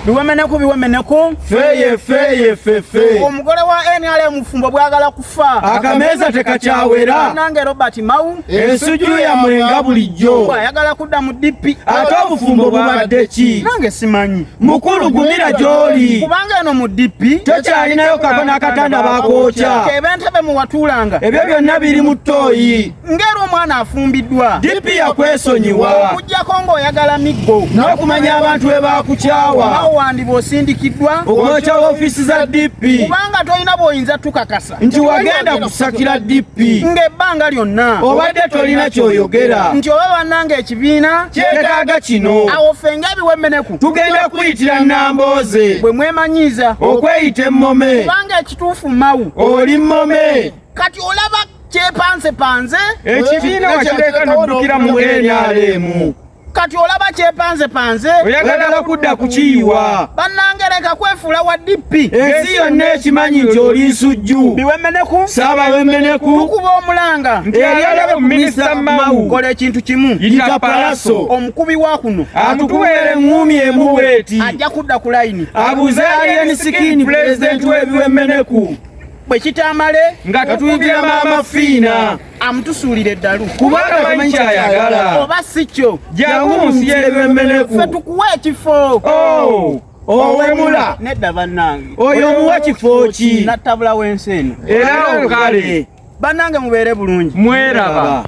biwemeneko feye omugole wa NRM mufumbo bwagala kufa akameza tekakyawera nange Robert Mau ensuju ya mwenga bulijjo ayagala kudda mu DP ate obufumbo bubadde ki nange simanyi mukulu gumira gy'oli kubanga eno mu DP tekyalinayo kakona akatanda bakookya ebentebe mu watulanga ebyo byonna biri mu ttooyi ngero omwana afumbiddwa DP yakwesonyiwa okujjako ng'oyagala miggo n'okumanya abantu we bakukyawa awo wandibwa osindikiddwa okwokya ofiisi za DP kubanga tolina bw'oyinza tukakasa nti wagenda kusakira DP ng'ebbanga lyonna obadde tolina ky'oyogera nti oba bannanga ekibiina kyetaaga kino awo ffe ng'ebiwemeneku tugenda kuyitira Namboze bwe mwemanyiiza okweyita emmome kubanga ekituufu Mau oli mmome kati olaba kyepanzepanze ekibiina wakireka n'oddukira mu NRM kati olaba kyepanzepanze oyagala kudda kukiyiwa bannange leka kwefuula wa DP ensi yonna ekimanyi nti oli nsujju biwemeneku Saabawemeneku tukuba omulanga eri alabe ku minisita Mau kola ekintu kimu yita Palaso omukubi wa kuno atukuweere eŋŋumi emu bw'eti ajja kudda ku layini abuze Alien Skin pulezidenti w'ebiwemeneku bwe kitamale nga katuyitira maama Fiina amutusuulira eddalu kubanga tamanyi kyayagala oba si kyo jangu mu nsi y'ebiwemeneku ffe tukuwa ekifo owemula nedda bannange oyo omuwa kifo ki nattabula w'ensi eno era okale bannange mubeere bulungi mweraba